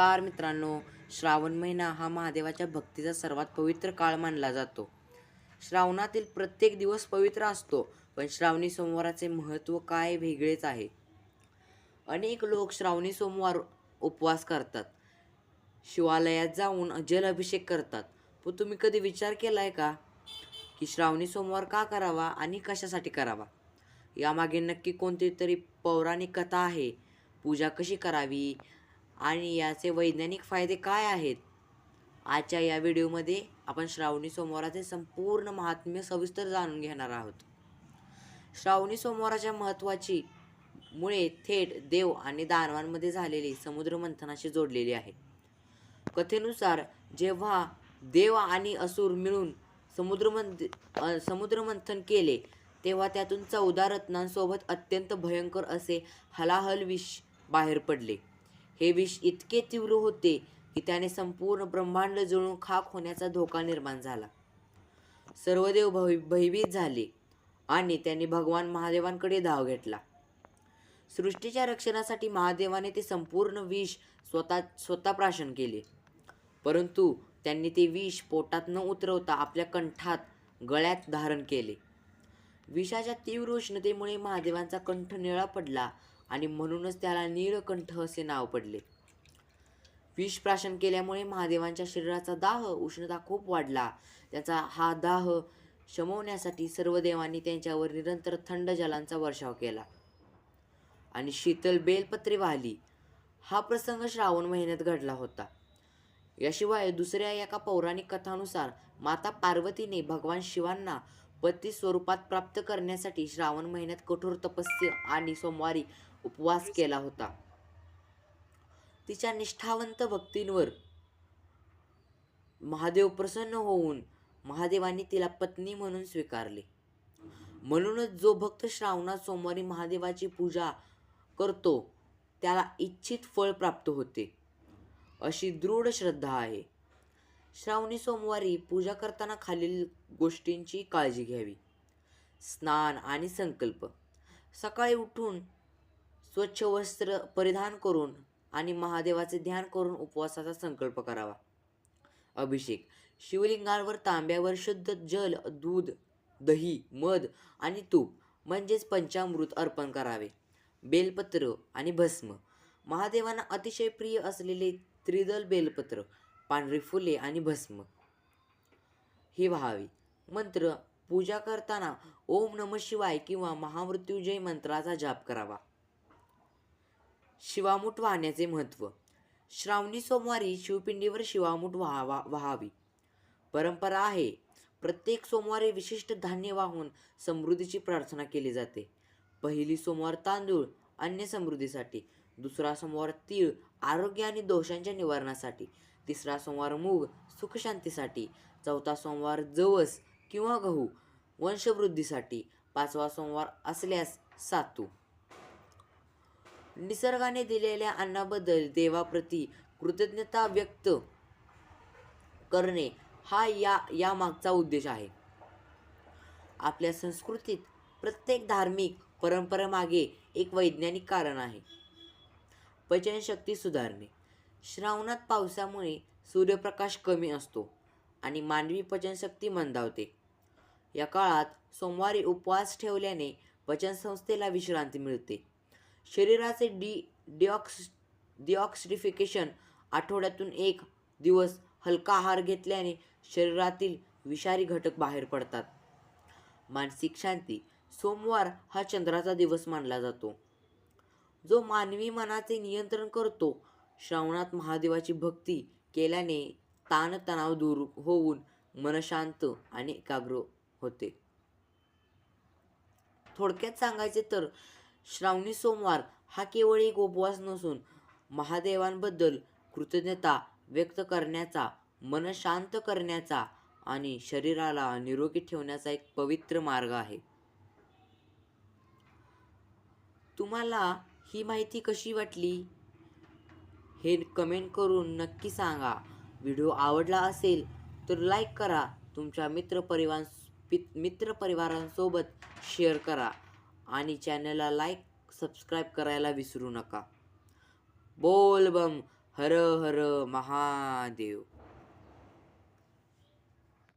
नमस्कार मित्रांनो, श्रावण महिना हा महादेवाच्या भक्तीचा सर्वात पवित्र काळ मानला जातो. श्रावणातील प्रत्येक दिवस पवित्र असतो, पण श्रावणी सोमवाराचे महत्त्व काय वेगळेच आहे. अनेक लोक श्रावणी सोमवार उपवास करतात, शिवालयात जाऊन जल अभिषेक करतात. पण तुम्ही कधी विचार केलाय का की श्रावणी सोमवार का करावा आणि कशासाठी करावा? यामागे नक्की कोणती तरी पौराणिक कथा आहे. पूजा कशी करावी आणि याचे वैज्ञानिक फायदे काय आहेत? आजच्या या व्हिडिओमध्ये आपण श्रावणी सोमवाराचे संपूर्ण महात्म्य सविस्तर जाणून घेणार आहोत. श्रावणी सोमवाराच्या महत्त्वाची मुळे थेट देव आणि दानवांमध्ये झालेली समुद्रमंथनाशी जोडलेली आहे. कथेनुसार जेव्हा देव आणि असुर मिळून समुद्रमंथन केले, तेव्हा त्यातून 14 रत्नांसोबत अत्यंत भयंकर असे हलाहल विष बाहेर पडले. हे विष इतके तीव्र होते की त्याने संपूर्ण ब्रह्मांड जळून खाक होण्याचा धोका निर्माण झाला. सर्व देव भयभीत झाले आणि त्यांनी भगवान महादेवांकडे धाव घेतला. सृष्टीच्या रक्षणासाठी महादेवाने ते संपूर्ण विष स्वतः प्राशन केले. परंतु त्यांनी ते विष पोटात न उतरवता आपल्या कंठात, गळ्यात धारण केले. विषाच्या तीव्र उष्णतेमुळे महादेवांचा कंठ निळा पडला आणि म्हणूनच त्याला नीळकंठ असे नाव पडले. विष प्राशन केल्यामुळे महादेवांच्या शरीराचा दाह, उष्णता खूप वाढला. त्याचा हा दाह शमवण्यासाठी सर्व देवांनी त्यांच्यावर निरंतर थंड जलांचा वर्षाव केला आणि शीतल बेलपत्रे वाहिली. हा प्रसंग श्रावण महिन्यात घडला होता. याशिवाय दुसऱ्या एका पौराणिक कथानुसार माता पार्वतीने भगवान शिवांना पती स्वरूपात प्राप्त करण्यासाठी श्रावण महिन्यात कठोर तपस्या आणि सोमवारी उपवास केला होता. तिच्या निष्ठावंत भक्तींवर महादेव प्रसन्न होऊन महादेवांनी तिला पत्नी म्हणून स्वीकारले. म्हणूनच जो भक्त श्रावणात सोमवारी महादेवाची पूजा करतो त्याला इच्छित फळ प्राप्त होते, अशी दृढ श्रद्धा आहे. श्रावणी सोमवारी पूजा करताना खालील गोष्टींची काळजी घ्यावी. स्नान आणि संकल्प. सकाळी उठून स्वच्छ वस्त्र परिधान करून आणि महादेवाचे ध्यान करून उपवासाचा संकल्प करावा. अभिषेक. शिवलिंगावर तांब्यावर शुद्ध जल, दूध, दही, मध आणि तूप म्हणजेच पंचामृत अर्पण करावे. बेलपत्र आणि भस्म. महादेवांना अतिशय प्रिय असलेले त्रिदल बेलपत्र, पांढरी फुले आणि भस्म ही व्हावी. मंत्र. पूजा करताना ओम नमः शिवाय किंवा महामृत्युंजय मंत्राचा जाप करावा. शिवामूठ वाहण्याचे महत्त्व. श्रावणी सोमवारी शिवपिंडीवर शिवामूठ वाहावी. परंपरा आहे. प्रत्येक सोमवारी विशिष्ट धान्य वाहून समृद्धीची प्रार्थना केली जाते. पहिली सोमवार तांदूळ, अन्न समृद्धीसाठी. दुसरा सोमवार तीळ, आरोग्य आणि दोषांच्या निवारणासाठी. तिसरा सोमवार मूग, सुखशांतीसाठी. चौथा सोमवार जवस किंवा गहू, वंशवृद्धीसाठी. पाचवा सोमवार असल्यास सातू. निसर्गाने दिलेल्या अन्नाबद्दल देवाप्रती कृतज्ञता व्यक्त करणे हा या मागचा उद्देश आहे. आपल्या संस्कृतीत प्रत्येक धार्मिक परंपरेमागे एक वैज्ञानिक कारण आहे. पचनशक्ती सुधारणे. श्रावणात पावसामुळे सूर्यप्रकाश कमी असतो आणि मानवी पचनशक्ती मंदावते. या काळात सोमवारी उपवास ठेवल्याने पचनसंस्थेला विश्रांती मिळते. शरीराचे डिऑक्सिडिफिकेशन. आठवड्यातून एक दिवस हलका आहार घेतल्याने शरीरातील विषारी घटक बाहेर पडतात. मानसिक शांती. सोमवार हा चंद्राचा दिवस मानला जातो, जो मानवी मनाचे नियंत्रण करतो. श्रावणात महादेवाची भक्ती केल्याने ताणतणाव दूर होऊन मन शांत आणि एकाग्र होते. थोडक्यात सांगायचे तर श्रावणी सोमवार हा केवळ एक उपवास नसून महादेवांबद्दल कृतज्ञता व्यक्त करण्याचा, मन शांत करण्याचा आणि शरीराला निरोगी ठेवण्याचा एक पवित्र मार्ग आहे. तुम्हाला ही माहिती कशी वाटली हे कमेंट करून नक्की सांगा. व्हिडिओ आवडला असेल तर लाईक करा. तुमच्या मित्रपरिवारांसोबत शेअर करा आणि चॅनलला सबस्क्राईब करायला विसरू नका. बोल बम हर हर महादेव.